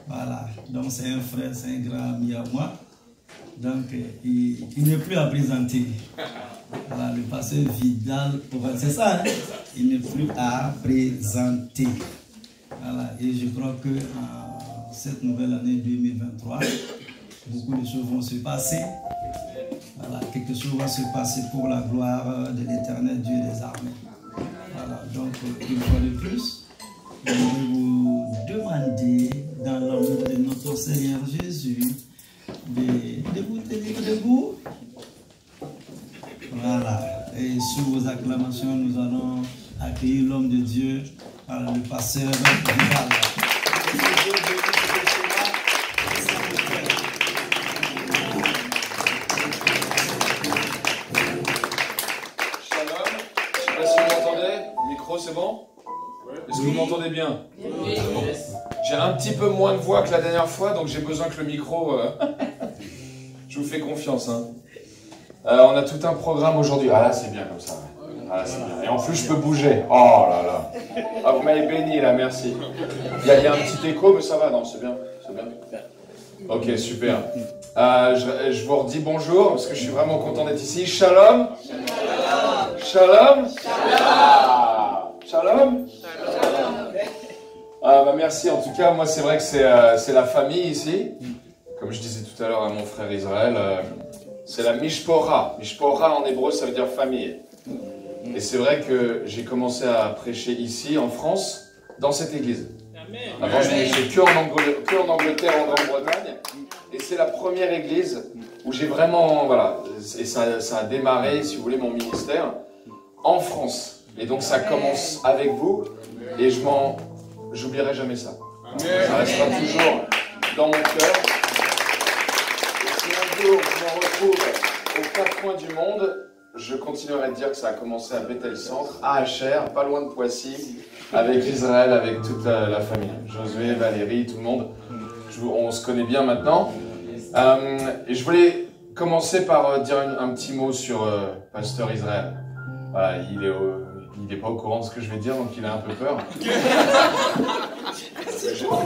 Voilà, donc c'est un frère, c'est un grand ami à moi. Donc il n'est plus à présenter. Voilà, le pasteur Vidal, c'est ça, hein? Il n'est plus à présenter. Voilà, et je crois que cette nouvelle année 2023, beaucoup de choses vont se passer. Voilà, quelque chose va se passer pour la gloire de l'Éternel Dieu des armées. Voilà, donc une fois de plus, je vais vous demander, dans l'amour de notre Seigneur Jésus, de vous tenir debout. Voilà, et sous vos acclamations, nous allons accueillir l'homme de Dieu, le pasteur Vidal. C'est bon? Est-ce que vous m'entendez bien? Oui. J'ai un petit peu moins de voix que la dernière fois, donc j'ai besoin que le micro... Je vous fais confiance. Hein. On a tout un programme aujourd'hui. Ah là, c'est bien comme ça. Ah, là, c'est bien. Et en plus, je peux bouger. Oh là là. Ah, vous m'avez béni là, merci. Il y a un petit écho, mais ça va, non, c'est bien. C'est bien. Ok, super. Je vous redis bonjour, parce que je suis vraiment content d'être ici. Shalom. Shalom. Shalom. Shalom. Merci en tout cas, moi c'est vrai que c'est la famille ici. Comme je disais tout à l'heure à mon frère Israël, c'est la Mishpora. Mishpora en hébreu ça veut dire famille. Et c'est vrai que j'ai commencé à prêcher ici en France, dans cette église. Avant je prêchais que en Angleterre, en Grande-Bretagne. Et c'est la première église où j'ai vraiment, voilà, et ça a démarré, si vous voulez, mon ministère en France. Et donc ça commence avec vous, et j'oublierai jamais ça. Ça restera toujours dans mon cœur. Et si un jour je me retrouve aux quatre coins du monde, je continuerai de dire que ça a commencé à Bethel Centre, à HR, pas loin de Poissy, avec Israël, avec toute la famille. Josué, Valérie, tout le monde. On se connaît bien maintenant. Et je voulais commencer par dire un petit mot sur Pasteur Israël. Voilà, il n'est pas au courant de ce que je vais dire, donc il a un peu peur. Ne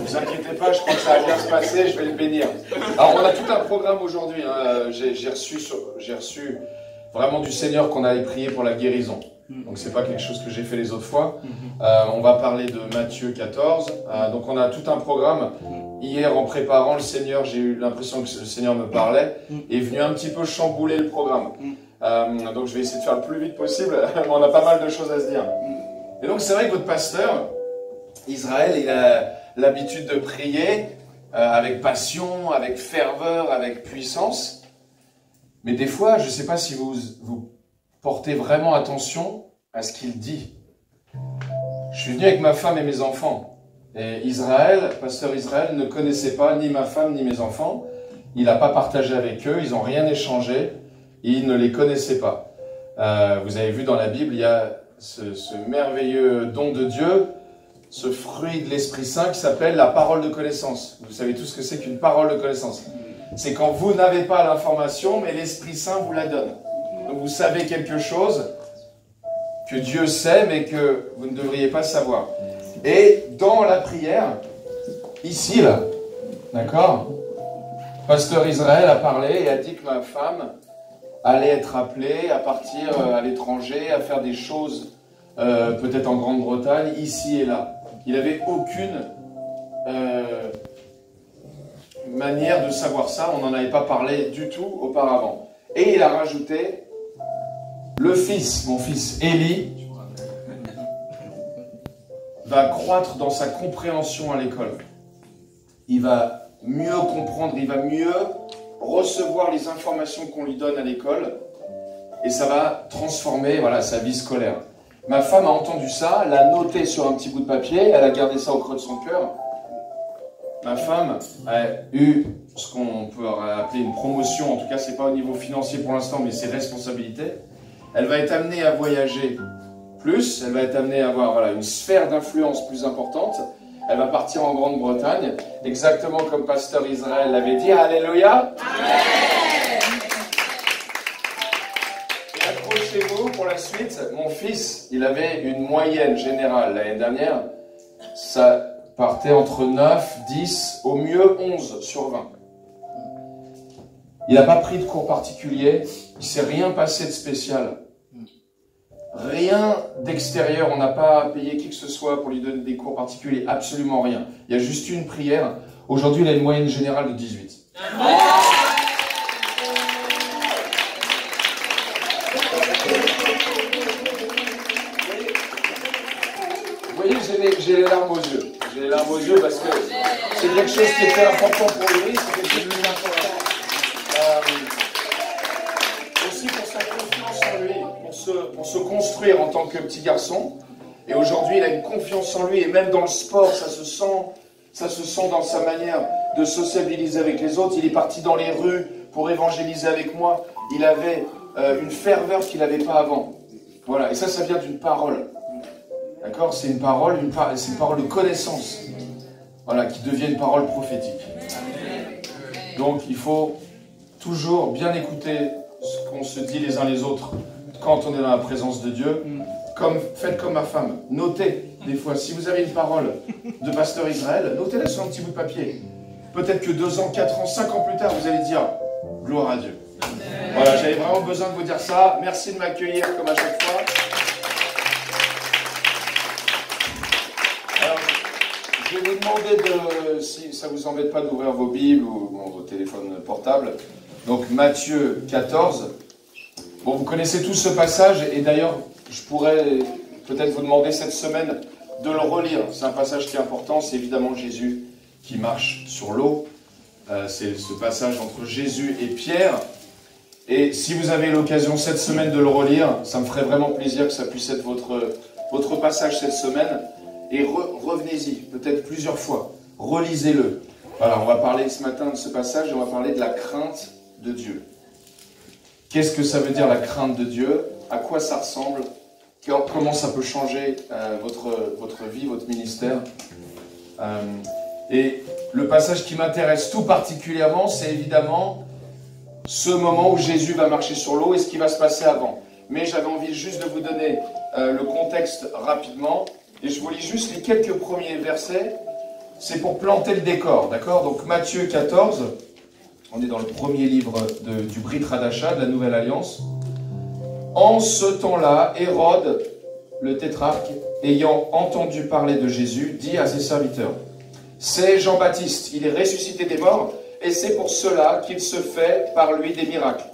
vous inquiétez pas, je crois que ça va bien se passer, je vais le bénir. Alors, on a tout un programme aujourd'hui. Hein. J'ai reçu vraiment du Seigneur qu'on allait prier pour la guérison. Donc, ce n'est pas quelque chose que j'ai fait les autres fois. On va parler de Matthieu 14. Donc, on a tout un programme. Hier, en préparant le Seigneur, j'ai eu l'impression que le Seigneur me parlait et est venu un petit peu chambouler le programme. Donc je vais essayer de faire le plus vite possible, on a pas mal de choses à se dire. Et donc c'est vrai que votre pasteur, Israël, il a l'habitude de prier avec passion, avec ferveur, avec puissance. Mais des fois, je ne sais pas si vous portez vraiment attention à ce qu'il dit. Je suis venu avec ma femme et mes enfants. Et Israël, pasteur Israël, ne connaissait pas ni ma femme ni mes enfants. Il n'a pas partagé avec eux, ils n'ont rien échangé. Il ne les connaissait pas. Vous avez vu dans la Bible, il y a ce merveilleux don de Dieu, ce fruit de l'Esprit Saint qui s'appelle la parole de connaissance. Vous savez tout ce que c'est qu'une parole de connaissance. C'est quand vous n'avez pas l'information, mais l'Esprit Saint vous la donne. Donc vous savez quelque chose que Dieu sait, mais que vous ne devriez pas savoir. Et dans la prière, ici, là, d'accord, Pasteur Israël a parlé et a dit que ma femme allait être appelée à partir à l'étranger, à faire des choses peut-être en Grande-Bretagne, ici et là. Il n'avait aucune manière de savoir ça, on n'en avait pas parlé du tout auparavant. Et il a rajouté, le fils, mon fils Élie, va croître dans sa compréhension à l'école. Il va mieux comprendre, il va mieux recevoir les informations qu'on lui donne à l'école et ça va transformer sa vie scolaire. Ma femme a entendu ça, elle a noté sur un petit bout de papier, elle a gardé ça au creux de son cœur. Ma femme a eu ce qu'on peut appeler une promotion, en tout cas c'est pas au niveau financier pour l'instant, mais c'est responsabilité. Elle va être amenée à voyager plus, elle va être amenée à avoir une sphère d'influence plus importante. Elle va partir en Grande-Bretagne, exactement comme Pasteur Israël l'avait dit. Alléluia. Amen. Et accrochez-vous pour la suite. Mon fils, il avait une moyenne générale l'année dernière. partait entre 9, 10, au mieux 11 sur 20. Il n'a pas pris de cours particulier, il ne s'est rien passé de spécial. Rien d'extérieur, on n'a pas payé qui que ce soit pour lui donner des cours particuliers, absolument rien. Il y a juste une prière. Aujourd'hui, il a une moyenne générale de 18. Vous voyez, j'ai les larmes aux yeux. J'ai les larmes aux yeux parce que c'est quelque chose qui était important pour lui, c'est quelque chose de plus important. Aussi pour sa confiance en lui, pour se construire en tant que petit garçon. Et aujourd'hui, il a une confiance en lui, et même dans le sport, ça se sent dans sa manière de sociabiliser avec les autres. Il est parti dans les rues pour évangéliser avec moi. Il avait une ferveur qu'il n'avait pas avant. Voilà, et ça vient d'une parole. D'accord? C'est une parole de connaissance. Voilà, qui devient une parole prophétique. Donc, il faut toujours bien écouter ce qu'on se dit les uns les autres quand on est dans la présence de Dieu. Faites comme ma femme. Notez, des fois, si vous avez une parole de pasteur Israël, notez-la sur un petit bout de papier. Peut-être que 2 ans, 4 ans, 5 ans plus tard, vous allez dire gloire à Dieu. Voilà, j'avais vraiment besoin de vous dire ça. Merci de m'accueillir comme à chaque fois. Alors, je vais vous demander si ça ne vous embête pas d'ouvrir vos Bibles ou vos téléphones portables. Donc Matthieu 14. Bon, vous connaissez tous ce passage et d'ailleurs, je pourrais peut-être vous demander cette semaine de le relire. C'est un passage qui est important, c'est évidemment Jésus qui marche sur l'eau. C'est ce passage entre Jésus et Pierre. Et si vous avez l'occasion cette semaine de le relire, ça me ferait vraiment plaisir que ça puisse être votre passage cette semaine. Et revenez-y, peut-être plusieurs fois. Relisez-le. Voilà, on va parler ce matin de ce passage et on va parler de la crainte de Dieu. Qu'est-ce que ça veut dire la crainte de Dieu? À quoi ça ressemble? Comment ça peut changer votre vie, votre ministère? Et le passage qui m'intéresse tout particulièrement, c'est évidemment ce moment où Jésus va marcher sur l'eau et ce qui va se passer avant. Mais j'avais envie juste de vous donner le contexte rapidement. Et je vous lis juste les quelques premiers versets. C'est pour planter le décor, d'accord? Donc Matthieu 14, on est dans le premier livre du Brit Hadasha, de la Nouvelle Alliance. En ce temps-là, Hérode, le tétrarque, ayant entendu parler de Jésus, dit à ses serviteurs, « C'est Jean-Baptiste, il est ressuscité des morts, et c'est pour cela qu'il se fait par lui des miracles. »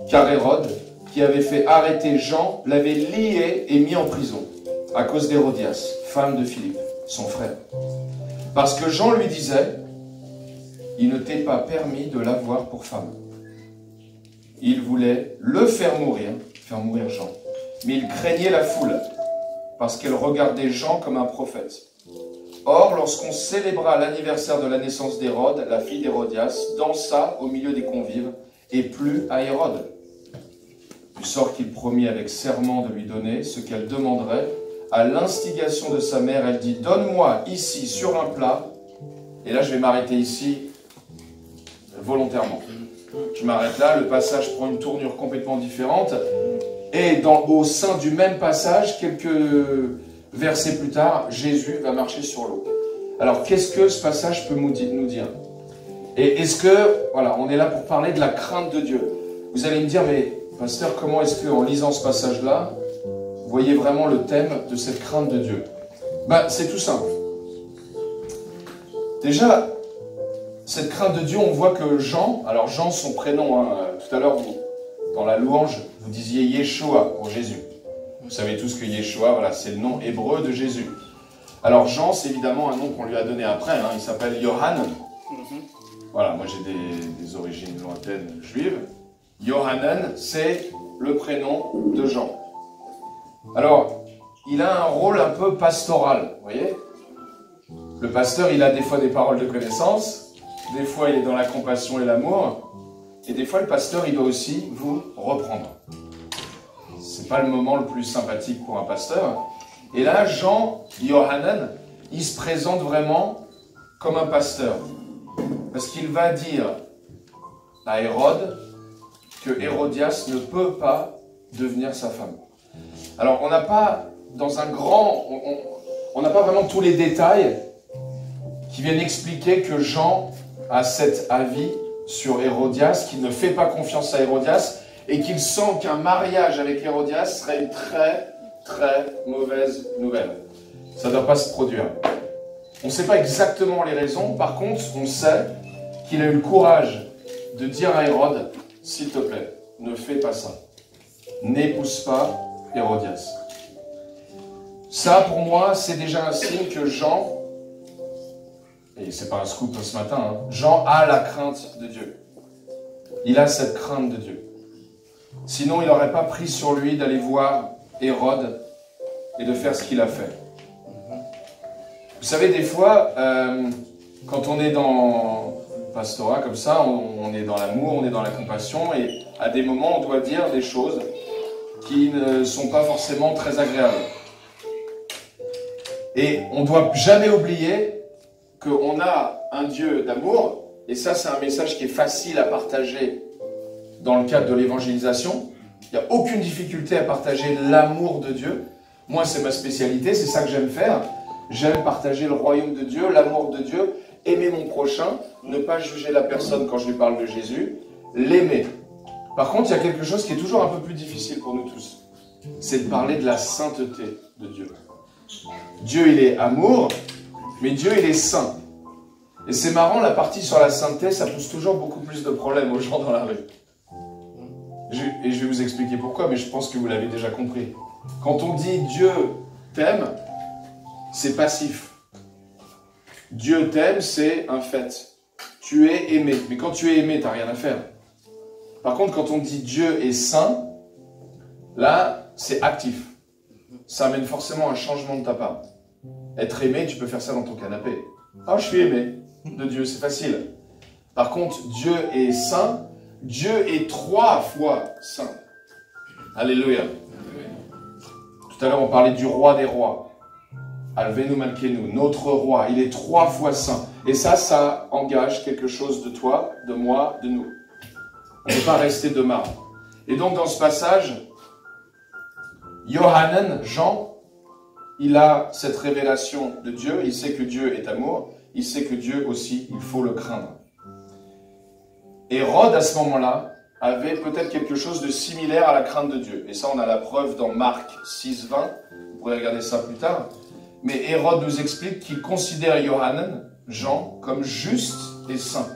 Car Hérode, qui avait fait arrêter Jean, l'avait lié et mis en prison, à cause d'Hérodias, femme de Philippe, son frère. Parce que Jean lui disait, « Il ne t'est pas permis de l'avoir pour femme. » Il voulait le faire mourir Jean. Mais il craignait la foule, parce qu'elle regardait Jean comme un prophète. Or, lorsqu'on célébra l'anniversaire de la naissance d'Hérode, la fille d'Hérodias dansa au milieu des convives et plut à Hérode. Du sort qu'il promit avec serment de lui donner ce qu'elle demanderait. À l'instigation de sa mère, elle dit « Donne-moi ici, sur un plat. » Et là, je vais m'arrêter ici volontairement. Je m'arrête là, le passage prend une tournure complètement différente. Et au sein du même passage, quelques versets plus tard, Jésus va marcher sur l'eau. Alors, qu'est-ce que ce passage peut nous dire? Et est-ce que, voilà, on est là pour parler de la crainte de Dieu. Vous allez me dire, mais pasteur, comment est-ce qu'en lisant ce passage-là, vous voyez vraiment le thème de cette crainte de Dieu? Ben, c'est tout simple. Déjà, cette crainte de Dieu, on voit que Jean, alors Jean, son prénom, tout à l'heure, dans la louange, vous disiez Yeshua pour Jésus. Vous savez tous que Yeshua, voilà, c'est le nom hébreu de Jésus. Alors Jean, c'est évidemment un nom qu'on lui a donné après, il s'appelle Yohanan. Voilà, moi j'ai des origines lointaines juives. Yohanan, c'est le prénom de Jean. Alors, il a un rôle un peu pastoral, vous voyez? Le pasteur, il a des fois des paroles de connaissance, des fois il est dans la compassion et l'amour, et des fois le pasteur, il doit aussi vous reprendre. C'est pas le moment le plus sympathique pour un pasteur. Et là, Jean, Yohanan, il se présente vraiment comme un pasteur. Parce qu'il va dire à Hérode que Hérodias ne peut pas devenir sa femme. Alors, on n'a pas, dans un grand... on n'a pas vraiment tous les détails qui viennent expliquer que Jean a cet avis sur Hérodias, qu'il ne fait pas confiance à Hérodias et qu'il sent qu'un mariage avec Hérodias serait une très, très mauvaise nouvelle. Ça ne doit pas se produire. On ne sait pas exactement les raisons, par contre, on sait qu'il a eu le courage de dire à Hérode, s'il te plaît, ne fais pas ça. N'épouse pas Hérodias. Ça, pour moi, c'est déjà un signe que Jean, et c'est pas un scoop ce matin, hein, Jean a la crainte de Dieu. Il a cette crainte de Dieu. Sinon, il n'aurait pas pris sur lui d'aller voir Hérode et de faire ce qu'il a fait. Vous savez, des fois, quand on est dans le pastorat comme ça, on est dans l'amour, on est dans la compassion, et à des moments, on doit dire des choses qui ne sont pas forcément très agréables. Et on ne doit jamais oublier qu'on a un Dieu d'amour, et ça, c'est un message qui est facile à partager dans le cadre de l'évangélisation. Il n'y a aucune difficulté à partager l'amour de Dieu. Moi, c'est ma spécialité, c'est ça que j'aime faire. J'aime partager le royaume de Dieu, l'amour de Dieu, aimer mon prochain, ne pas juger la personne quand je lui parle de Jésus, l'aimer. Par contre, il y a quelque chose qui est toujours un peu plus difficile pour nous tous. C'est de parler de la sainteté de Dieu. Dieu, il est amour, mais Dieu, il est saint. Et c'est marrant, la partie sur la sainteté, ça pose toujours beaucoup plus de problèmes aux gens dans la rue. Et je vais vous expliquer pourquoi, mais je pense que vous l'avez déjà compris. Quand on dit Dieu t'aime, c'est passif. Dieu t'aime, c'est un fait. Tu es aimé. Mais quand tu es aimé, tu n'as rien à faire. Par contre, quand on dit Dieu est saint, là, c'est actif. Ça amène forcément un changement de ta part. Être aimé, tu peux faire ça dans ton canapé. Ah, je suis aimé de Dieu, c'est facile. Par contre, Dieu est saint. Dieu est 3 fois saint. Alléluia. Tout à l'heure, on parlait du roi des rois. Alvenu Malkenu, notre roi, il est 3 fois saint. Et ça engage quelque chose de toi, de moi, de nous. On ne peut pas rester de marbre. Et donc, dans ce passage, Yohanan, Jean, il a cette révélation de Dieu. Il sait que Dieu est amour. Il sait que Dieu aussi, il faut le craindre. Hérode, à ce moment-là, avait peut-être quelque chose de similaire à la crainte de Dieu. Et ça, on a la preuve dans Marc 6, 20. Vous pourrez regarder ça plus tard. Mais Hérode nous explique qu'il considère Yohanan, Jean, comme juste et saint.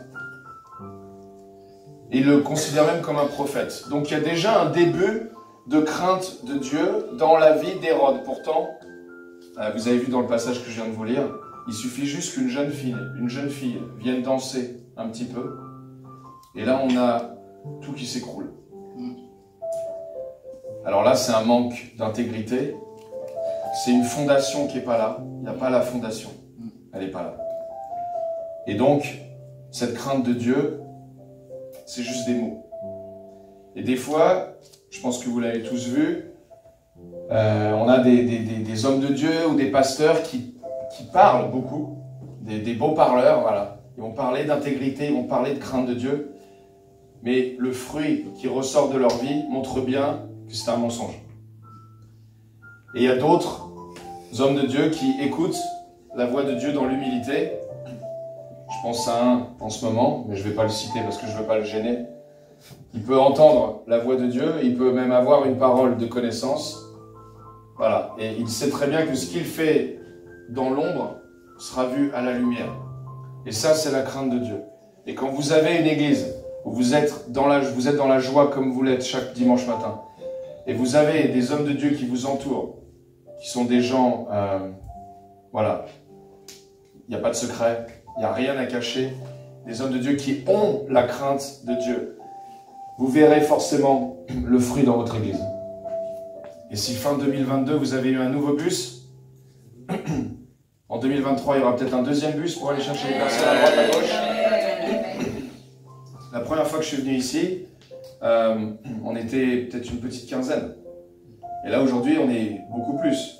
Il le considère même comme un prophète. Donc il y a déjà un début de crainte de Dieu dans la vie d'Hérode. Pourtant, vous avez vu dans le passage que je viens de vous lire, il suffit juste qu'une jeune fille vienne danser un petit peu. Et là, on a tout qui s'écroule. Alors là, c'est un manque d'intégrité. C'est une fondation qui n'est pas là. Il n'y a pas la fondation. Elle n'est pas là. Et donc, cette crainte de Dieu, c'est juste des mots. Et des fois, je pense que vous l'avez tous vu, on a des hommes de Dieu ou des pasteurs qui parlent beaucoup, des beaux parleurs, voilà. Ils vont parler d'intégrité, ils vont parler de crainte de Dieu. Mais le fruit qui ressort de leur vie montre bien que c'est un mensonge. Et il y a d'autres hommes de Dieu qui écoutent la voix de Dieu dans l'humilité. Je pense à un en ce moment, mais je ne vais pas le citer parce que je ne veux pas le gêner. Il peut entendre la voix de Dieu, il peut même avoir une parole de connaissance. Voilà, et il sait très bien que ce qu'il fait dans l'ombre sera vu à la lumière. Et ça, c'est la crainte de Dieu. Et quand vous avez une église où vous êtes dans la joie comme vous l'êtes chaque dimanche matin, et vous avez des hommes de Dieu qui vous entourent, qui sont des gens, voilà, il n'y a pas de secret, il n'y a rien à cacher, des hommes de Dieu qui ont la crainte de Dieu, vous verrez forcément le fruit dans votre église. Et si fin 2022, vous avez eu un nouveau bus, en 2023, il y aura peut-être un deuxième bus pour aller chercher les personnes à droite, à gauche. La première fois que je suis venu ici, on était peut-être une petite quinzaine. Et là, aujourd'hui, on est beaucoup plus.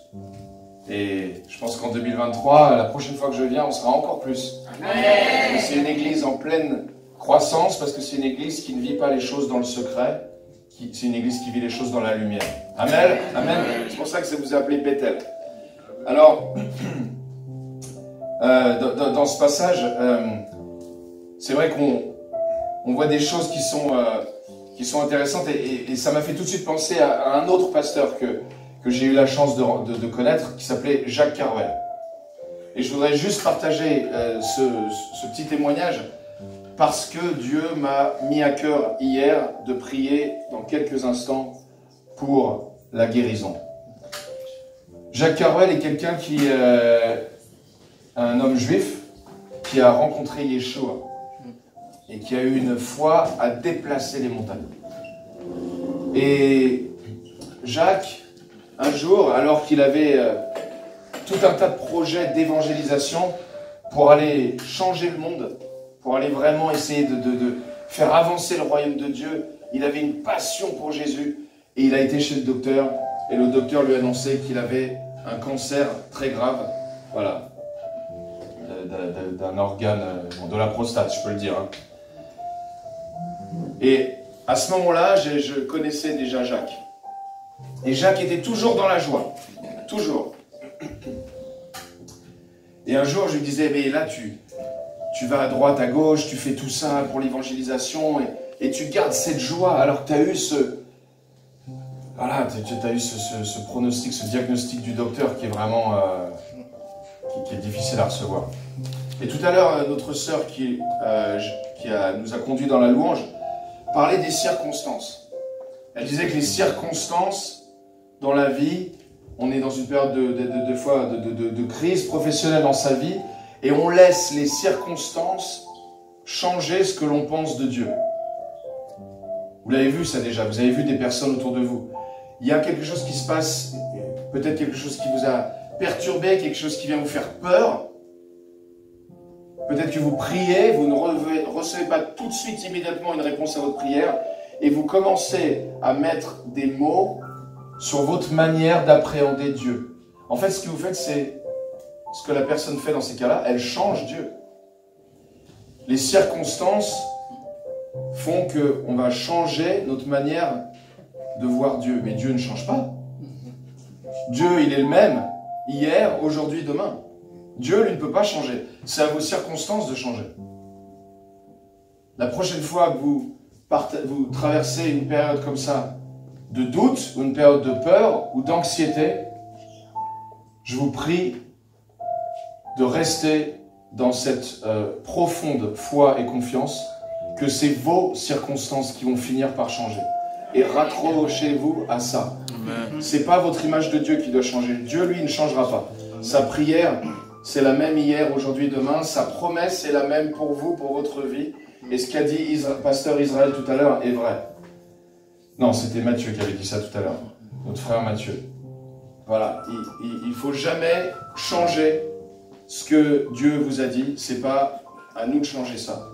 Et je pense qu'en 2023, la prochaine fois que je viens, on sera encore plus. C'est une église en pleine croissance parce que c'est une église qui ne vit pas les choses dans le secret. C'est une église qui vit les choses dans la lumière. Amen. Amen. C'est pour ça que ça vous a appelé Bethel. Alors, dans ce passage, c'est vrai qu'on voit des choses qui sont intéressantes et ça m'a fait tout de suite penser à un autre pasteur que j'ai eu la chance de connaître, qui s'appelait Jacques Carvel. Et je voudrais juste partager ce petit témoignage parce que Dieu m'a mis à cœur hier de prier dans quelques instants pour la guérison. Jacques Carvel est quelqu'un qui est un homme juif qui a rencontré Yeshua et qui a eu une foi à déplacer les montagnes. Et Jacques, un jour, alors qu'il avait tout un tas de projets d'évangélisation pour aller changer le monde, pour aller vraiment essayer de faire avancer le royaume de Dieu, il avait une passion pour Jésus et il a été chez le docteur et le docteur lui a annoncé qu'il avait un cancer très grave, voilà, d'un organe, de la prostate, je peux le dire. Hein. Et à ce moment-là, je connaissais déjà Jacques. Et Jacques était toujours dans la joie, toujours. Et un jour, je lui disais, mais là, tu vas à droite, à gauche, tu fais tout ça pour l'évangélisation, et tu gardes cette joie, alors que tu as eu ce pronostic, ce diagnostic du docteur qui est vraiment qui est difficile à recevoir. Et tout à l'heure, notre sœur qui nous a conduits dans la louange parlait des circonstances. Elle disait que les circonstances dans la vie, on est dans une période de crise professionnelle dans sa vie et on laisse les circonstances changer ce que l'on pense de Dieu. Vous l'avez vu ça déjà, vous avez vu des personnes autour de vous. Il y a quelque chose qui se passe, peut-être quelque chose qui vous a perturbé, quelque chose qui vient vous faire peur. Peut-être que vous priez, vous ne recevez pas tout de suite immédiatement une réponse à votre prière et vous commencez à mettre des mots sur votre manière d'appréhender Dieu. En fait, ce que vous faites, c'est ce que la personne fait dans ces cas-là, elle change Dieu. Les circonstances font qu'on va changer notre manière de voir Dieu. Mais Dieu ne change pas. Dieu, il est le même, hier, aujourd'hui, demain. Dieu, lui, ne peut pas changer. C'est à vos circonstances de changer. La prochaine fois que vous traversez une période comme ça, de doute, ou une période de peur, ou d'anxiété, je vous prie de rester dans cette profonde foi et confiance que c'est vos circonstances qui vont finir par changer. Et raccrochez-vous à ça. Ce n'est pas votre image de Dieu qui doit changer. Dieu, lui, ne changera pas. Sa prière, c'est la même hier, aujourd'hui, demain. Sa promesse est la même pour vous, pour votre vie. Et ce qu'a dit pasteur Israël tout à l'heure est vrai. Non, c'était Matthieu qui avait dit ça tout à l'heure. Notre frère Matthieu. Voilà. Il ne faut jamais changer ce que Dieu vous a dit. Ce n'est pas à nous de changer ça.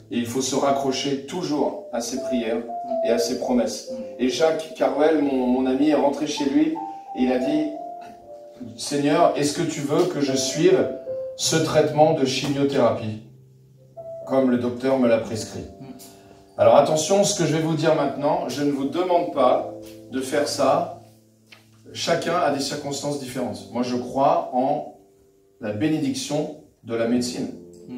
Et il faut se raccrocher toujours à ses prières et à ses promesses. Et Jacques Carvel, mon ami, est rentré chez lui et il a dit « Seigneur, est-ce que tu veux que je suive ce traitement de chimiothérapie comme le docteur me l'a prescrit ?» Alors attention, ce que je vais vous dire maintenant, je ne vous demande pas de faire ça. Chacun a des circonstances différentes. Moi, je crois en la bénédiction de la médecine.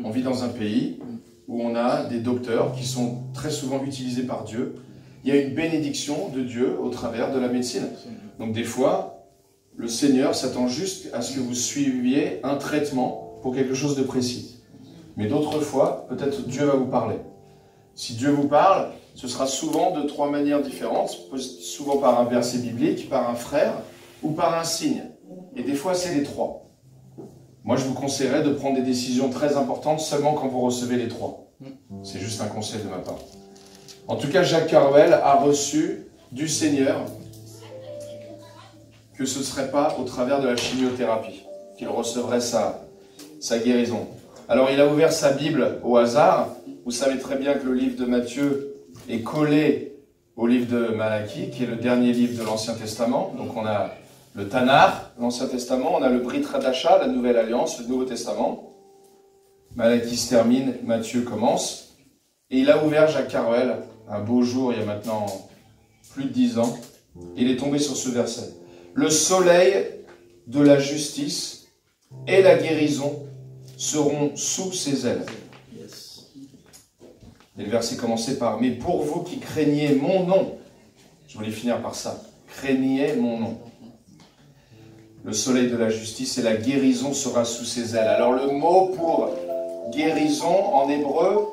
On vit dans un pays où on a des docteurs qui sont très souvent utilisés par Dieu. Il y a une bénédiction de Dieu au travers de la médecine. Donc des fois, le Seigneur s'attend juste à ce que vous suiviez un traitement pour quelque chose de précis. Mais d'autres fois, peut-être Dieu va vous parler. Si Dieu vous parle, ce sera souvent de trois manières différentes, souvent par un verset biblique, par un frère ou par un signe. Et des fois, c'est les trois. Moi, je vous conseillerais de prendre des décisions très importantes seulement quand vous recevez les trois. C'est juste un conseil de ma part. En tout cas, Jacques Carvel a reçu du Seigneur que ce ne serait pas au travers de la chimiothérapie qu'il recevrait sa guérison. Alors, il a ouvert sa Bible au hasard. Vous savez très bien que le livre de Matthieu est collé au livre de Malachie, qui est le dernier livre de l'Ancien Testament. Donc, on a le Tanar, l'Ancien Testament, on a le Brit Hadasha, la Nouvelle Alliance, le Nouveau Testament. Malachie se termine, Matthieu commence. Et il a ouvert Jacques Carvel, un beau jour, il y a maintenant plus de 10 ans. Il est tombé sur ce verset. Le soleil de la justice et la guérison seront sous ses ailes. Et le verset commençait par « Mais pour vous qui craignez mon nom », je voulais finir par ça, « Craignez mon nom ». Le soleil de la justice et la guérison sera sous ses ailes. Alors le mot pour guérison en hébreu,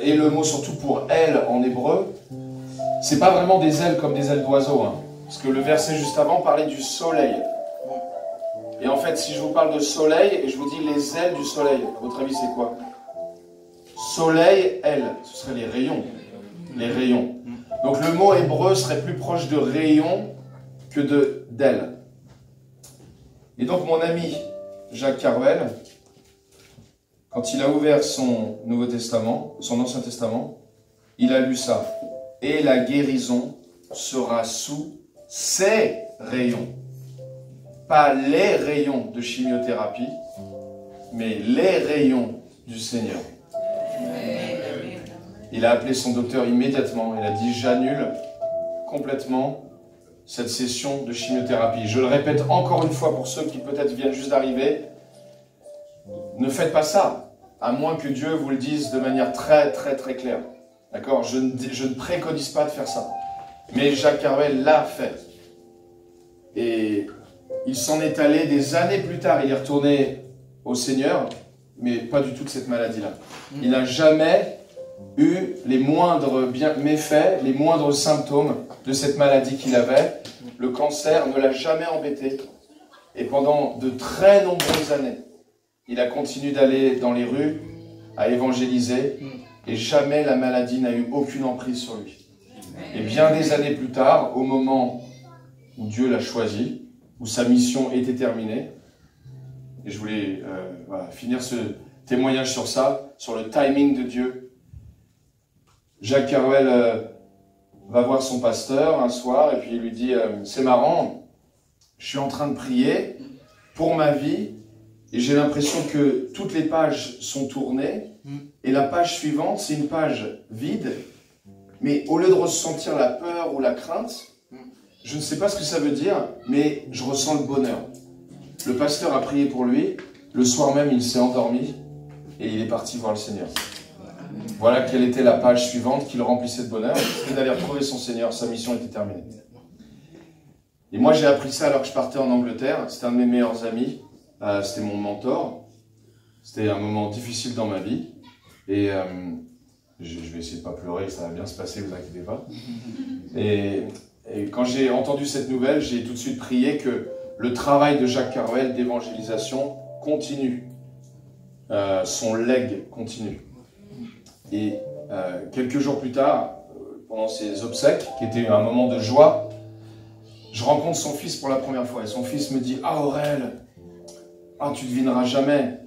et le mot surtout pour aile en hébreu, c'est pas vraiment des ailes comme des ailes d'oiseau, hein, parce que le verset juste avant parlait du soleil. Et en fait, si je vous parle de soleil, et je vous dis les ailes du soleil, à votre avis c'est quoi? Soleil, aile, ce seraient les rayons. Les rayons. Donc le mot hébreu serait plus proche de rayon que d'aile. Et donc mon ami Jacques Carvel, quand il a ouvert son Nouveau Testament, son Ancien Testament, il a lu ça. Et la guérison sera sous ses rayons. Pas les rayons de chimiothérapie, mais les rayons du Seigneur. Il a appelé son docteur immédiatement. Il a dit « J'annule complètement cette session de chimiothérapie. » Je le répète encore une fois pour ceux qui peut-être viennent juste d'arriver. Ne faites pas ça, à moins que Dieu vous le dise de manière très claire. D'accord? Je ne préconise pas de faire ça. Mais Jacques Carvel l'a fait. Et il s'en est allé des années plus tard. Il est retourné au Seigneur, mais pas du tout de cette maladie-là. Il n'a jamais eu les moindres méfaits, les moindres symptômes de cette maladie qu'il avait. Le cancer ne l'a jamais embêté. Et pendant de très nombreuses années, il a continué d'aller dans les rues, à évangéliser, et jamais la maladie n'a eu aucune emprise sur lui. Et bien des années plus tard, au moment où Dieu l'a choisi, où sa mission était terminée, et je voulais finir ce témoignage sur ça, sur le timing de Dieu. Jacques Carvel va voir son pasteur un soir, et puis il lui dit « C'est marrant, je suis en train de prier pour ma vie, et j'ai l'impression que toutes les pages sont tournées, et la page suivante, c'est une page vide, mais au lieu de ressentir la peur ou la crainte, je ne sais pas ce que ça veut dire, mais je ressens le bonheur. » Le pasteur a prié pour lui, le soir même il s'est endormi, et il est parti voir le Seigneur. Voilà quelle était la page suivante qui le remplissait de bonheur. Il allait retrouver son Seigneur, sa mission était terminée. Et moi j'ai appris ça alors que je partais en Angleterre, c'était un de mes meilleurs amis, c'était mon mentor. C'était un moment difficile dans ma vie, et je vais essayer de ne pas pleurer, ça va bien se passer, vous inquiétez pas. Et quand j'ai entendu cette nouvelle, j'ai tout de suite prié que le travail de Jacques Carvel d'évangélisation continue, son legs continue. Et quelques jours plus tard, pendant ses obsèques, qui était un moment de joie, je rencontre son fils pour la première fois. Et son fils me dit « Ah Aurel, tu ne devineras jamais. »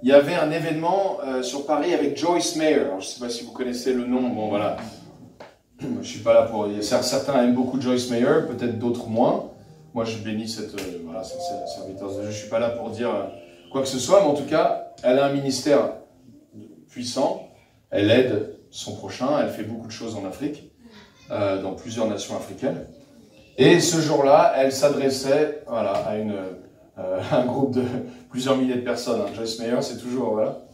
Il y avait un événement sur Paris avec Joyce Meyer. Alors, je ne sais pas si vous connaissez le nom. Bon, voilà. Je ne suis pas là pour... Certains aiment beaucoup Joyce Meyer, peut-être d'autres moins. Moi, je bénis cette serviteur de Dieu. Je ne suis pas là pour dire quoi que ce soit, mais en tout cas, elle a un ministère puissant. Elle aide son prochain. Elle fait beaucoup de choses en Afrique, dans plusieurs nations africaines. Et ce jour-là, elle s'adressait à un groupe de plusieurs milliers de personnes. Joyce Meyer, c'est toujours... Voilà.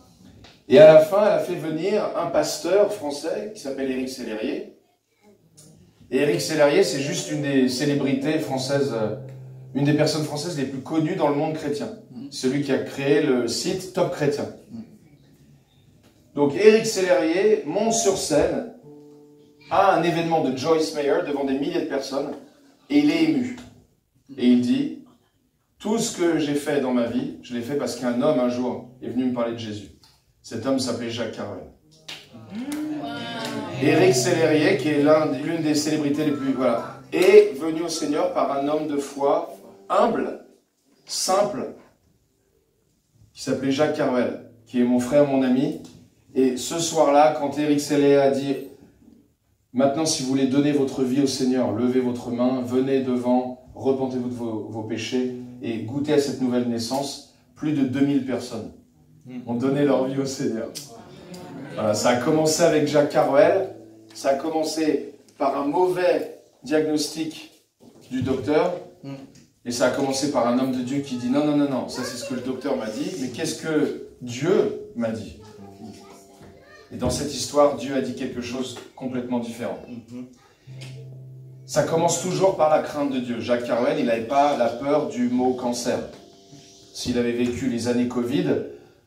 Et à la fin, elle a fait venir un pasteur français qui s'appelle Éric Sellerier. Et Éric Sellerier, c'est juste une des célébrités françaises, une des personnes françaises les plus connues dans le monde chrétien. Celui qui a créé le site Top Chrétien. Donc Éric Sellerier monte sur scène à un événement de Joyce Meyer devant des milliers de personnes et il est ému. Et il dit, tout ce que j'ai fait dans ma vie, je l'ai fait parce qu'un homme un jour est venu me parler de Jésus. Cet homme s'appelait Jacques Carvel. Éric Sellerier, qui est l'une des célébrités les plus... Voilà, est venu au Seigneur par un homme de foi humble, simple, qui s'appelait Jacques Carvel, qui est mon frère, mon ami. Et ce soir-là, quand Éric Sellerier a dit « Maintenant, si vous voulez donner votre vie au Seigneur, levez votre main, venez devant, repentez-vous de vos péchés et goûtez à cette nouvelle naissance », plus de 2000 personnes ont donné leur vie au Seigneur. Voilà, ça a commencé avec Jacques Carvel, ça a commencé par un mauvais diagnostic du docteur, Et ça a commencé par un homme de Dieu qui dit non, non, non, non, ça c'est ce que le docteur m'a dit, mais qu'est-ce que Dieu m'a dit? Et dans cette histoire, Dieu a dit quelque chose complètement différent. Ça commence toujours par la crainte de Dieu. Jacques Carwell, il n'avait pas la peur du mot cancer. S'il avait vécu les années Covid,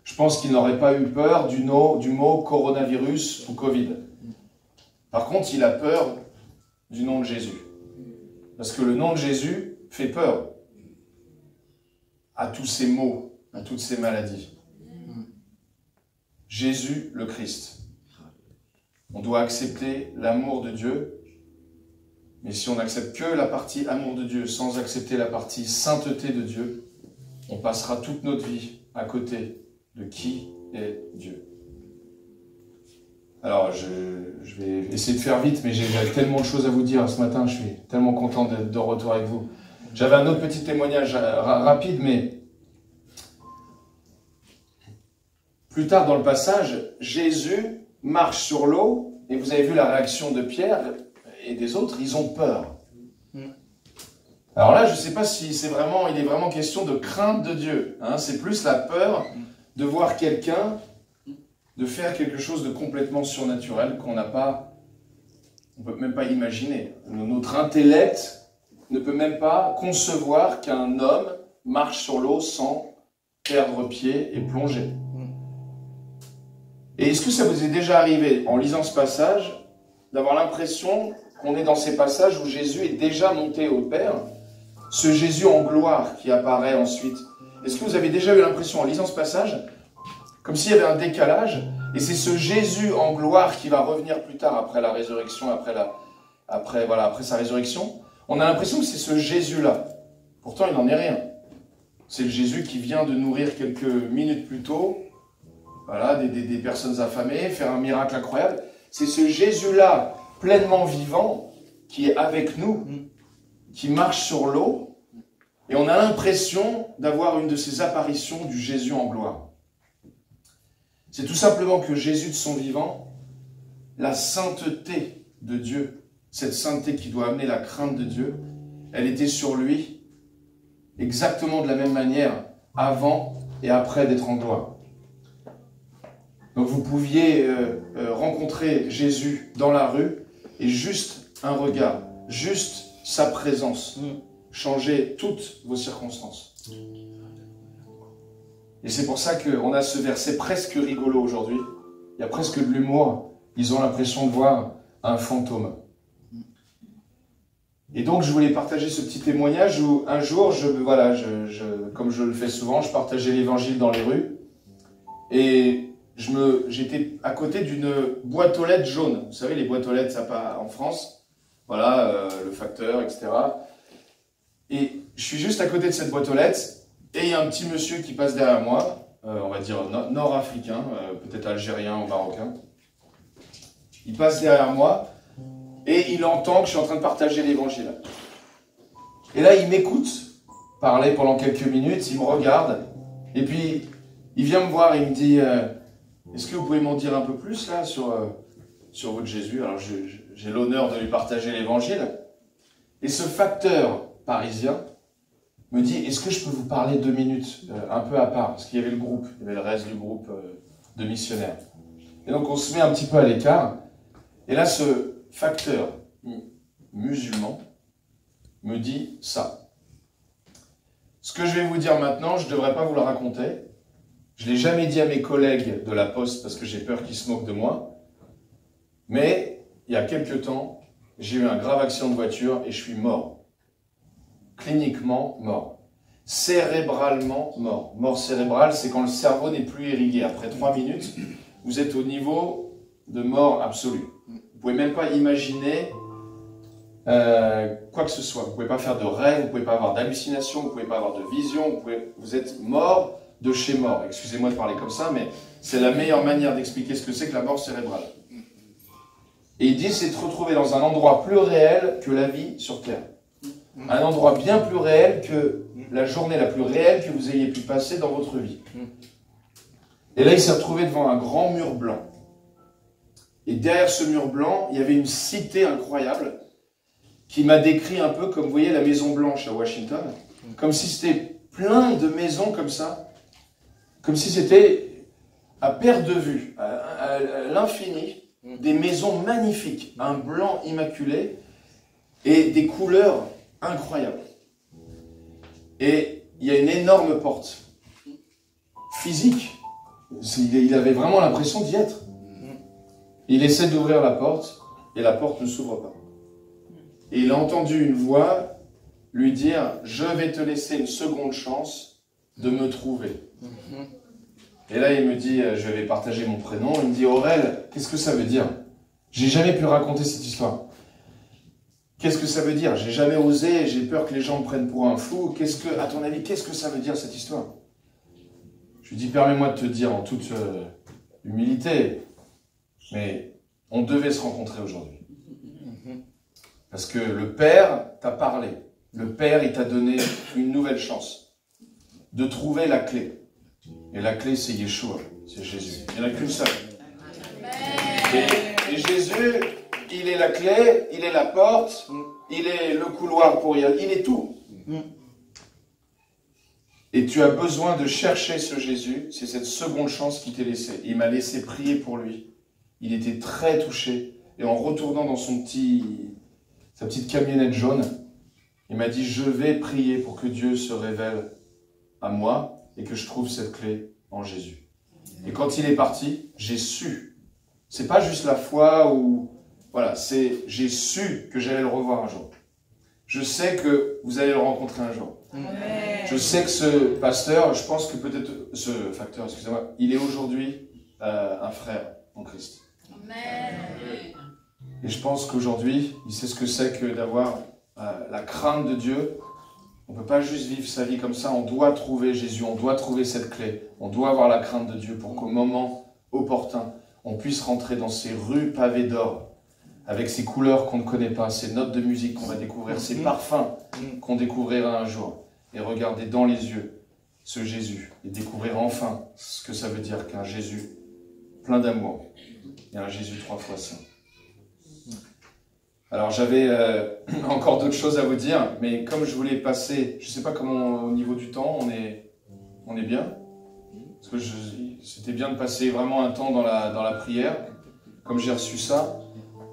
je pense qu'il n'aurait pas eu peur du mot coronavirus ou Covid. Par contre, il a peur du nom de Jésus. Parce que le nom de Jésus fait peur à tous ces maux, à toutes ces maladies. Jésus le Christ. On doit accepter l'amour de Dieu, mais si on n'accepte que la partie amour de Dieu sans accepter la partie sainteté de Dieu, on passera toute notre vie à côté de qui est Dieu. Alors, je vais essayer de faire vite, mais j'ai tellement de choses à vous dire ce matin, je suis tellement content d'être de retour avec vous. J'avais un autre petit témoignage rapide, mais plus tard dans le passage, Jésus marche sur l'eau, et vous avez vu la réaction de Pierre et des autres, ils ont peur. Alors là, je ne sais pas si il est vraiment question de crainte de Dieu. Hein, c'est plus la peur de voir quelqu'un, de faire quelque chose de complètement surnaturel qu'on n'a pas, on ne peut même pas imaginer. Notre intellect ne peut même pas concevoir qu'un homme marche sur l'eau sans perdre pied et plonger. Et est-ce que ça vous est déjà arrivé, en lisant ce passage, d'avoir l'impression qu'on est dans ces passages où Jésus est déjà monté au Père, ce Jésus en gloire qui apparaît ensuite? Est-ce que vous avez déjà eu l'impression, en lisant ce passage, comme s'il y avait un décalage, et c'est ce Jésus en gloire qui va revenir plus tard, après la résurrection, après sa résurrection, on a l'impression que c'est ce Jésus-là. Pourtant, il n'en est rien. C'est le Jésus qui vient de nourrir quelques minutes plus tôt, voilà, des personnes affamées, faire un miracle incroyable. C'est ce Jésus-là, pleinement vivant, qui est avec nous, qui marche sur l'eau, et on a l'impression d'avoir une de ces apparitions du Jésus en gloire. C'est tout simplement que Jésus de son vivant, la sainteté de Dieu, cette sainteté qui doit amener la crainte de Dieu, elle était sur lui exactement de la même manière, avant et après d'être en gloire. Donc vous pouviez rencontrer Jésus dans la rue, et juste un regard, juste sa présence, changer toutes vos circonstances. Et c'est pour ça qu'on a ce verset presque rigolo aujourd'hui. Il y a presque de l'humour. Ils ont l'impression de voir un fantôme. Et donc je voulais partager ce petit témoignage où un jour, comme je le fais souvent, je partageais l'évangile dans les rues. Et j'étais à côté d'une boîte aux lettres jaune. Vous savez, les boîtes aux lettres, ça part en France. Voilà, le facteur, etc. Et je suis juste à côté de cette boîte aux lettres. Et il y a un petit monsieur qui passe derrière moi, on va dire nord-africain, peut-être algérien ou marocain. Il passe derrière moi et il entend que je suis en train de partager l'évangile. Et là, il m'écoute parler pendant quelques minutes, il me regarde, et puis il vient me voir et il me dit « Est-ce que vous pouvez m'en dire un peu plus là sur votre Jésus ?» Alors j'ai l'honneur de lui partager l'évangile. Et ce facteur parisien me dit, est-ce que je peux vous parler 2 minutes, un peu à part, parce qu'il y avait le groupe, il y avait le reste du groupe de missionnaires. Et donc on se met un petit peu à l'écart, et là ce facteur musulman me dit ça. Ce que je vais vous dire maintenant, je ne devrais pas vous le raconter, je ne l'ai jamais dit à mes collègues de la Poste, parce que j'ai peur qu'ils se moquent de moi, mais il y a quelques temps, j'ai eu un grave accident de voiture et je suis mort. Cliniquement mort, cérébralement mort. Mort cérébrale, c'est quand le cerveau n'est plus irrigué. Après 3 minutes, vous êtes au niveau de mort absolue. Vous ne pouvez même pas imaginer quoi que ce soit. Vous ne pouvez pas faire de rêve, vous ne pouvez pas avoir d'hallucination, vous ne pouvez pas avoir de vision, vous êtes mort de chez mort. Excusez-moi de parler comme ça, mais c'est la meilleure manière d'expliquer ce que c'est que la mort cérébrale. Et il dit, c'est de se retrouver dans un endroit plus réel que la vie sur Terre. Un endroit bien plus réel que la journée la plus réelle que vous ayez pu passer dans votre vie. Et là, il s'est retrouvé devant un grand mur blanc. Et derrière ce mur blanc, il y avait une cité incroyable qui m'a décrit un peu comme, vous voyez, la Maison Blanche à Washington. Comme si c'était plein de maisons comme ça. Comme si c'était à perte de vue, à l'infini, des maisons magnifiques, un blanc immaculé et des couleurs incroyables. Et il y a une énorme porte physique. Il avait vraiment l'impression d'y être. Il essaie d'ouvrir la porte et la porte ne s'ouvre pas. Et il a entendu une voix lui dire « Je vais te laisser une seconde chance de me trouver. » Et là, il me dit, je vais partager mon prénom, il me dit « Aurel, qu'est-ce que ça veut dire? J'ai jamais pu raconter cette histoire. Qu'est-ce que ça veut dire? J'ai jamais osé, j'ai peur que les gens me prennent pour un fou. À ton avis, qu'est-ce que ça veut dire cette histoire ?» Je lui dis « Permets-moi de te dire en toute humilité, mais on devait se rencontrer aujourd'hui. Parce que le Père t'a parlé. Le Père, il t'a donné une nouvelle chance de trouver la clé. Et la clé, c'est Yeshua, c'est Jésus. Il n'y en a qu'une seule. Et Jésus, il est la clé, il est la porte, il est le couloir pour y aller, il est tout. Et tu as besoin de chercher ce Jésus, c'est cette seconde chance qu'il t'est laissée. Il m'a laissé prier pour lui. Il était très touché. Et en retournant dans sa petite camionnette jaune, il m'a dit, je vais prier pour que Dieu se révèle à moi et que je trouve cette clé en Jésus. Et quand il est parti, j'ai su. C'est pas juste la foi ou... Voilà, j'ai su que j'allais le revoir un jour. Je sais que vous allez le rencontrer un jour. Je sais que ce pasteur, je pense que peut-être... Ce facteur, excusez-moi, il est aujourd'hui un frère en Christ. Et je pense qu'aujourd'hui, il sait ce que c'est que d'avoir la crainte de Dieu. On ne peut pas juste vivre sa vie comme ça, on doit trouver Jésus, on doit trouver cette clé, on doit avoir la crainte de Dieu pour qu'au moment opportun, on puisse rentrer dans ces rues pavées d'or, avec ces couleurs qu'on ne connaît pas, ces notes de musique qu'on va découvrir, ces parfums qu'on découvrira un jour, et regarder dans les yeux ce Jésus, et découvrir enfin ce que ça veut dire qu'un Jésus plein d'amour, et un Jésus 3 fois saint. Alors j'avais encore d'autres choses à vous dire, mais comme je voulais passer, je ne sais pas comment au niveau du temps, on est bien. Parce que c'était bien de passer vraiment un temps dans la prière, comme j'ai reçu ça.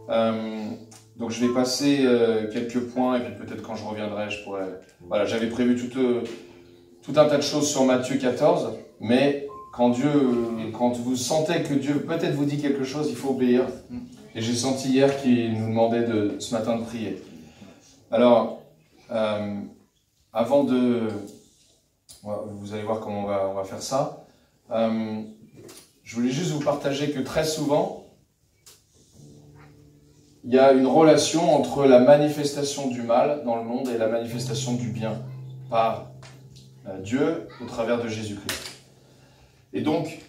Donc je vais passer quelques points, et puis peut-être quand je reviendrai, je pourrais... Voilà, j'avais prévu tout un tas de choses sur Matthieu 14, mais quand vous sentez que Dieu peut-être vous dit quelque chose, il faut obéir. Et j'ai senti hier qu'il nous demandait ce matin de prier. Alors, avant de... Vous allez voir comment on va faire ça. Je voulais juste vous partager que très souvent, il y a une relation entre la manifestation du mal dans le monde et la manifestation du bien par Dieu au travers de Jésus-Christ. Et donc,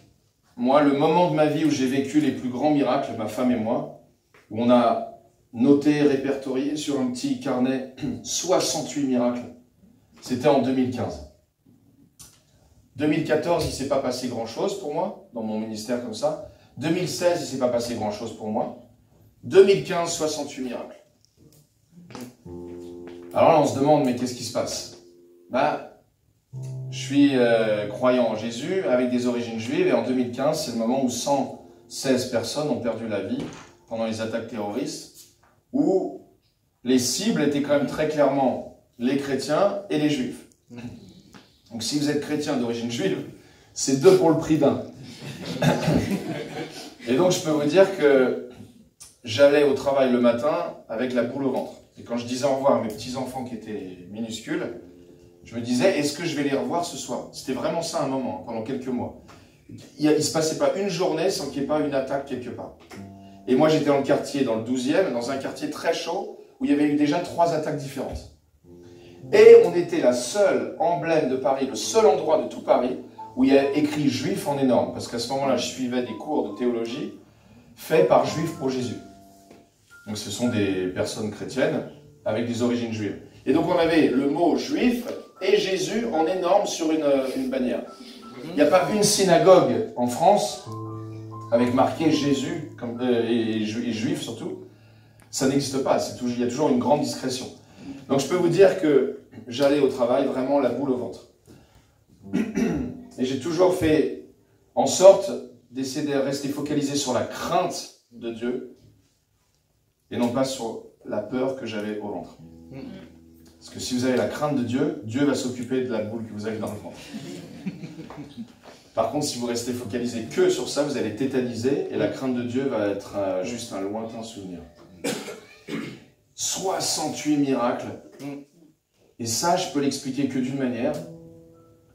moi, le moment de ma vie où j'ai vécu les plus grands miracles, ma femme et moi, où on a noté, répertorié sur un petit carnet 68 miracles, c'était en 2015. 2014, il ne s'est pas passé grand-chose pour moi, dans mon ministère comme ça. 2016, il ne s'est pas passé grand-chose pour moi. 2015, 68 miracles. Alors là, on se demande, mais qu'est-ce qui se passe? Je suis croyant en Jésus, avec des origines juives, et en 2015, c'est le moment où 116 personnes ont perdu la vie pendant les attaques terroristes, où les cibles étaient quand même très clairement les chrétiens et les juifs. Donc si vous êtes chrétien d'origine juive, c'est 2 pour le prix d'1. Et donc je peux vous dire que j'allais au travail le matin avec la boule au ventre. Et quand je disais au revoir à mes petits-enfants qui étaient minuscules, je me disais, est-ce que je vais les revoir ce soir? C'était vraiment ça un moment, pendant quelques mois. Il ne se passait pas une journée sans qu'il n'y ait pas une attaque quelque part. Et moi j'étais dans le quartier, dans le 12e, dans un quartier très chaud, où il y avait eu déjà 3 attaques différentes. Et on était la seule emblème de Paris, le seul endroit de tout Paris, où il y a écrit juif en énorme. Parce qu'à ce moment-là, je suivais des cours de théologie faits par Juifs pour Jésus. Donc ce sont des personnes chrétiennes avec des origines juives. Et donc on avait le mot juif et Jésus en énorme sur une bannière. Il n'y a pas une synagogue en France avec marqué Jésus et juif surtout. Ça n'existe pas, il y a toujours une grande discrétion. Donc je peux vous dire que j'allais au travail vraiment la boule au ventre. Et j'ai toujours fait en sorte d'essayer de rester focalisé sur la crainte de Dieu et non pas sur la peur que j'avais au ventre. Parce que si vous avez la crainte de Dieu, Dieu va s'occuper de la boule que vous avez dans le ventre. Par contre, si vous restez focalisé que sur ça, vous allez tétaniser et la crainte de Dieu va être juste un lointain souvenir. 68 miracles. Et ça, je peux l'expliquer que d'une manière.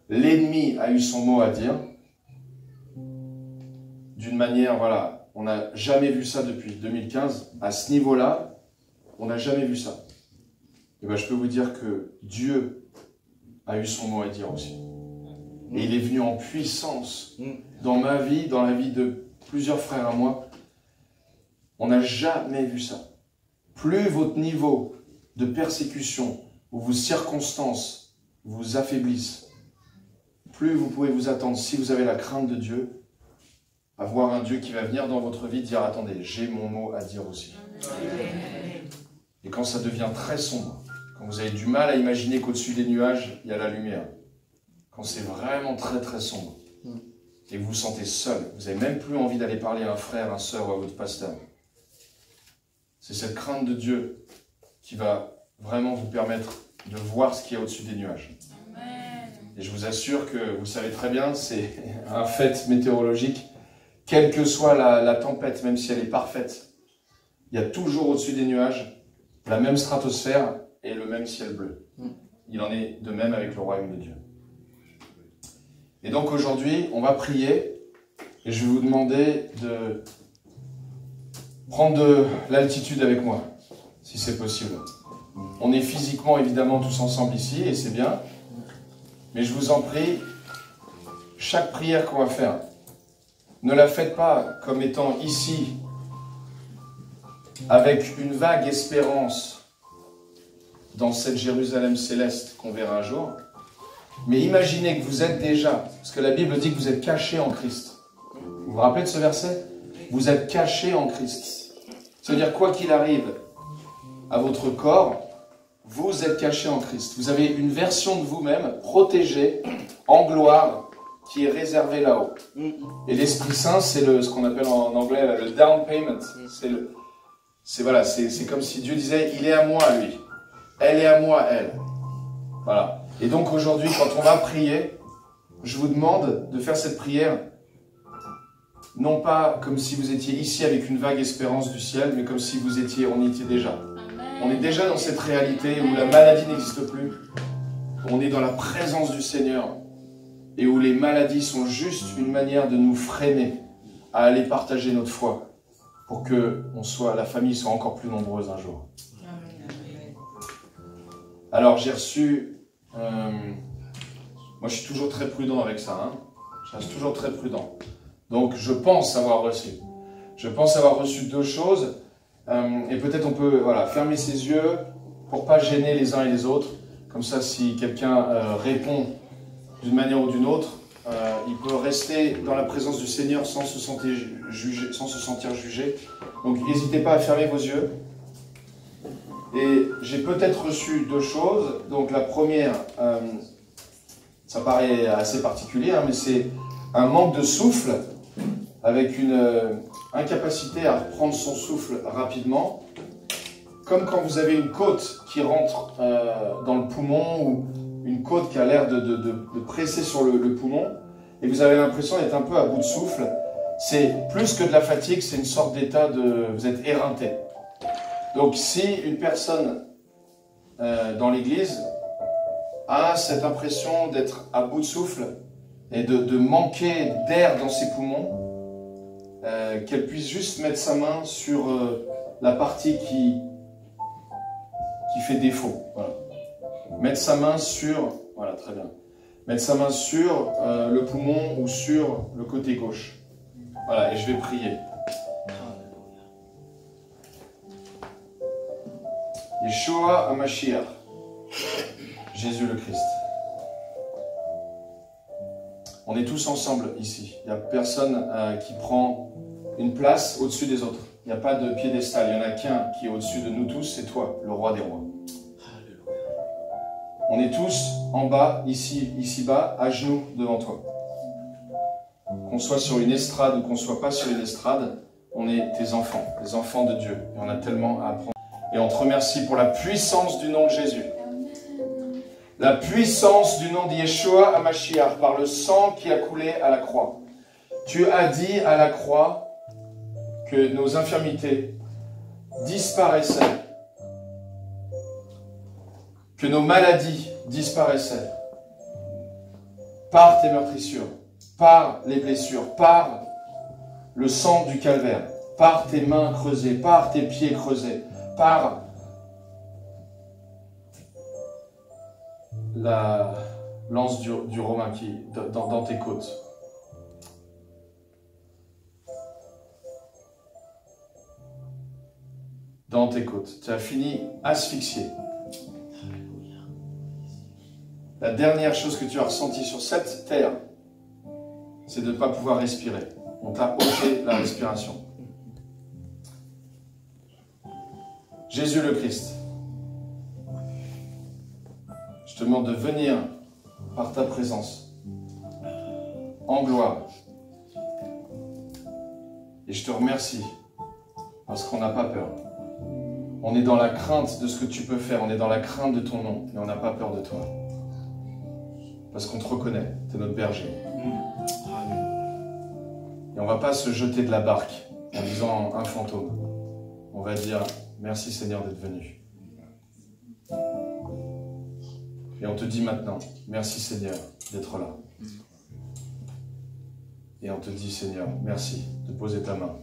L'ennemi a eu son mot à dire. D'une manière, voilà, on n'a jamais vu ça depuis 2015. À ce niveau-là, on n'a jamais vu ça. Et bien, je peux vous dire que Dieu a eu son mot à dire aussi. Et il est venu en puissance dans ma vie, dans la vie de plusieurs frères à moi. On n'a jamais vu ça. Plus votre niveau de persécution ou vos circonstances vous affaiblissent, plus vous pouvez vous attendre, si vous avez la crainte de Dieu, à voir un Dieu qui va venir dans votre vie dire « Attendez, j'ai mon mot à dire aussi ». Et quand ça devient très sombre, quand vous avez du mal à imaginer qu'au-dessus des nuages, il y a la lumière, quand c'est vraiment très très sombre, et que vous vous sentez seul, vous n'avez même plus envie d'aller parler à un frère, un sœur ou à votre pasteur, c'est cette crainte de Dieu qui va vraiment vous permettre de voir ce qu'il y a au-dessus des nuages. Et je vous assure que vous savez très bien, c'est un fait météorologique, quelle que soit la tempête, même si elle est parfaite, il y a toujours au-dessus des nuages la même stratosphère et le même ciel bleu. Il en est de même avec le royaume de Dieu. Et donc aujourd'hui, on va prier et je vais vous demander de prendre de l'altitude avec moi, si c'est possible. On est physiquement évidemment tous ensemble ici et c'est bien, mais je vous en prie, chaque prière qu'on va faire, ne la faites pas comme étant ici, avec une vague espérance dans cette Jérusalem céleste qu'on verra un jour, mais imaginez que vous êtes déjà, parce que la Bible dit que vous êtes cachés en Christ. Vous vous rappelez de ce verset? Vous êtes cachés en Christ. C'est-à-dire, quoi qu'il arrive à votre corps, vous êtes cachés en Christ. Vous avez une version de vous-même protégée en gloire qui est réservée là-haut. Et l'Esprit Saint, c'est ce qu'on appelle en anglais le down payment. C'est comme si Dieu disait, il est à moi lui, elle est à moi elle. Voilà. Et donc aujourd'hui, quand on va prier, je vous demande de faire cette prière, non pas comme si vous étiez ici avec une vague espérance du ciel, mais comme si on y était déjà. Amen. On est déjà dans cette réalité où la maladie n'existe plus, où on est dans la présence du Seigneur, et où les maladies sont juste une manière de nous freiner à aller partager notre foi, pour que la famille soit encore plus nombreuse un jour. Alors j'ai reçu... moi je suis toujours très prudent avec ça, hein. Je reste toujours très prudent. Donc je pense avoir reçu. Je pense avoir reçu 2 choses. Et peut-être on peut fermer ses yeux pour ne pas gêner les uns et les autres. Comme ça, si quelqu'un répond d'une manière ou d'une autre, il peut rester dans la présence du Seigneur sans se sentir jugé. Donc n'hésitez pas à fermer vos yeux. Et j'ai peut-être reçu 2 choses. Donc la première, ça paraît assez particulier, hein, mais c'est un manque de souffle, avec une incapacité à reprendre son souffle rapidement, comme quand vous avez une côte qui rentre dans le poumon, ou une côte qui a l'air de presser sur le poumon, et vous avez l'impression d'être un peu à bout de souffle. C'est plus que de la fatigue, c'est une sorte d'état vous êtes éreinté. Donc si une personne dans l'église a cette impression d'être à bout de souffle et de manquer d'air dans ses poumons, qu'elle puisse juste mettre sa main sur la partie qui fait défaut. Voilà. Mettre sa main sur... Voilà, très bien. Mettre sa main sur le poumon ou sur le côté gauche. Voilà, et je vais prier. Yeshua HaMashiach, Jésus le Christ. On est tous ensemble ici. Il n'y a personne qui prend une place au-dessus des autres. Il n'y a pas de piédestal. Il n'y en a qu'un qui est au-dessus de nous tous, c'est toi, le roi des rois. On est tous en bas, ici-bas, à genoux devant toi. Qu'on soit sur une estrade ou qu'on ne soit pas sur une estrade, on est tes enfants, les enfants de Dieu. Et on a tellement à apprendre. Et on te remercie pour la puissance du nom de Jésus. La puissance du nom d'Yeshua HaMashiach, par le sang qui a coulé à la croix. Tu as dit à la croix que nos infirmités disparaissaient, que nos maladies disparaissaient par tes meurtrissures, par les blessures, par le sang du calvaire, par tes mains creusées, par tes pieds creusés, par la lance du Romain dans tes côtes. Dans tes côtes. Tu as fini asphyxié. La dernière chose que tu as ressentie sur cette terre, c'est de ne pas pouvoir respirer. On t'a ôté la respiration. Jésus le Christ, je te demande de venir par ta présence en gloire. Et je te remercie parce qu'on n'a pas peur. On est dans la crainte de ce que tu peux faire, on est dans la crainte de ton nom, et on n'a pas peur de toi. Parce qu'on te reconnaît, tu es notre berger. Et on ne va pas se jeter de la barque en disant un fantôme. On va dire merci Seigneur d'être venu. Et on te dit maintenant, merci Seigneur d'être là. Et on te dit Seigneur, merci de poser ta main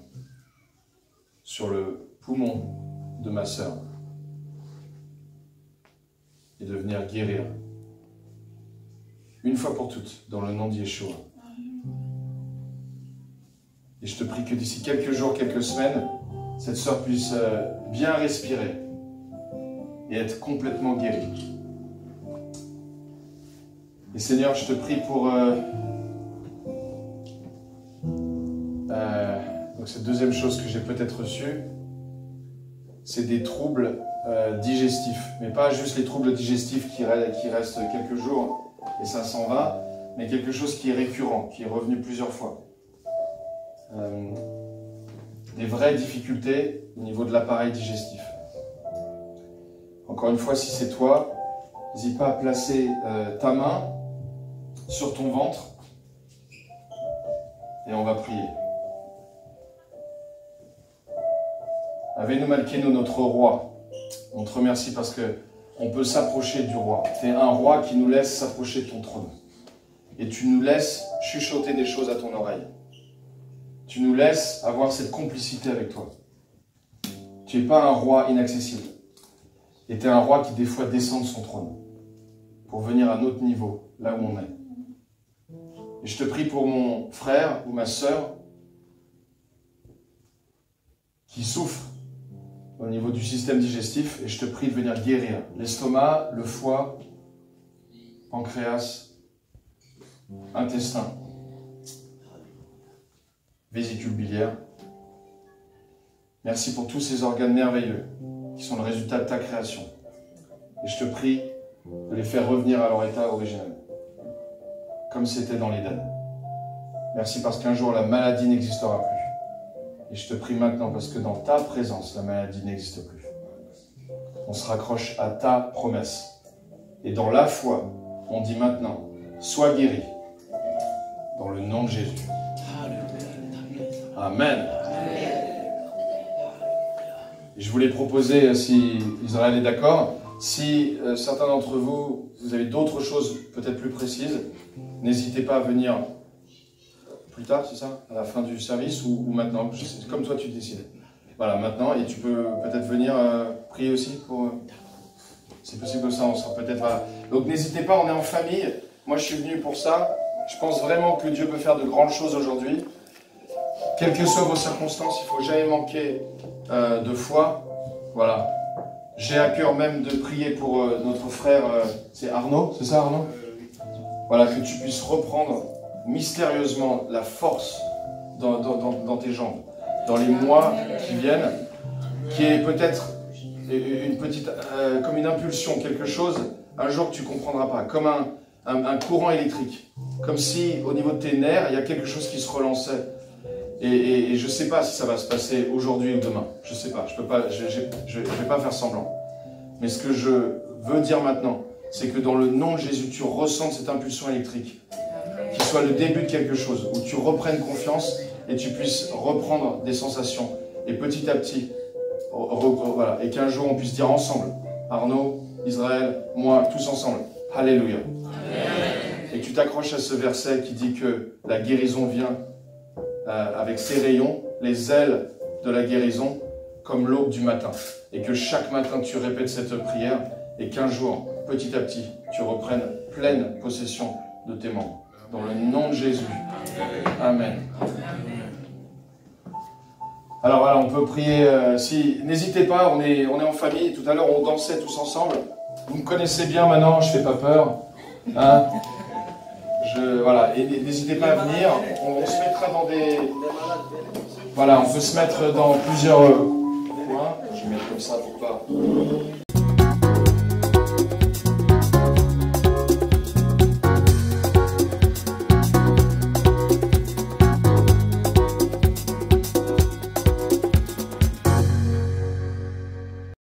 sur le poumon de ma sœur et de venir guérir une fois pour toutes dans le nom d'Yeshua. Et je te prie que d'ici quelques jours, quelques semaines, cette sœur puisse bien respirer et être complètement guérie. Et Seigneur, je te prie pour donc cette deuxième chose que j'ai peut-être reçue, c'est des troubles digestifs. Mais pas juste les troubles digestifs qui restent quelques jours et ça s'en va, mais quelque chose qui est récurrent, qui est revenu plusieurs fois. Des vraies difficultés au niveau de l'appareil digestif. Encore une fois, si c'est toi, n'hésite pas à placer ta main sur ton ventre et on va prier. Avenu Malkeinu, notre roi, on te remercie parce que on peut s'approcher du roi. Tu es un roi qui nous laisse s'approcher de ton trône. Et tu nous laisses chuchoter des choses à ton oreille. Tu nous laisses avoir cette complicité avec toi. Tu n'es pas un roi inaccessible. Et tu es un roi qui des fois descend de son trône pour venir à notre niveau, là où on est. Et je te prie pour mon frère ou ma sœur qui souffre au niveau du système digestif, et je te prie de venir guérir l'estomac, le foie, pancréas, intestin, vésicule biliaire. Merci pour tous ces organes merveilleux qui sont le résultat de ta création. Et je te prie de les faire revenir à leur état originel, comme c'était dans l'Éden. Merci parce qu'un jour la maladie n'existera plus. Et je te prie maintenant parce que dans ta présence, la maladie n'existe plus. On se raccroche à ta promesse. Et dans la foi, on dit maintenant, sois guéri. Dans le nom de Jésus. Amen. Et je voulais proposer, si Israël est d'accord, si certains d'entre vous, vous avez d'autres choses peut-être plus précises, n'hésitez pas à venir plus tard, c'est ça? À la fin du service ou maintenant? C'est comme toi tu décides. Voilà, maintenant, et tu peux peut-être venir prier aussi pour... c'est possible que ça, on sera peut-être... Voilà. Donc n'hésitez pas, on est en famille. Moi je suis venu pour ça. Je pense vraiment que Dieu peut faire de grandes choses aujourd'hui. Quelles que soient vos circonstances, il ne faut jamais manquer de foi. Voilà. J'ai à cœur même de prier pour notre frère, c'est Arnaud, c'est ça Arnaud? Voilà, que tu puisses reprendre mystérieusement la force dans tes jambes, dans les mois qui viennent, qui est peut-être une petite, comme une impulsion, quelque chose un jour que tu ne comprendras pas, comme un courant électrique. Comme si, au niveau de tes nerfs, il y a quelque chose qui se relançait. Et je ne sais pas si ça va se passer aujourd'hui ou demain. Je ne sais pas, je ne vais pas faire semblant. Mais ce que je veux dire maintenant, c'est que dans le nom de Jésus, tu ressentes cette impulsion électrique. Qu'il soit le début de quelque chose, où tu reprennes confiance et tu puisses reprendre des sensations. Et petit à petit, voilà, et qu'un jour on puisse dire ensemble, Arnaud, Israël, moi, tous ensemble, Alléluia. Et que tu t'accroches à ce verset qui dit que la guérison vient avec ses rayons, les ailes de la guérison, comme l'aube du matin. Et que chaque matin tu répètes cette prière et qu'un jour, petit à petit, tu reprennes pleine possession de tes membres. Dans le nom de Jésus. Amen. Alors voilà, on peut prier. N'hésitez pas, on est en famille. Tout à l'heure, on dansait tous ensemble. Vous me connaissez bien maintenant, je ne fais pas peur. Hein, voilà, et n'hésitez pas à venir. On se mettra dans des... Voilà, on peut se mettre dans plusieurs coins. Je vais mettre comme ça pour pas...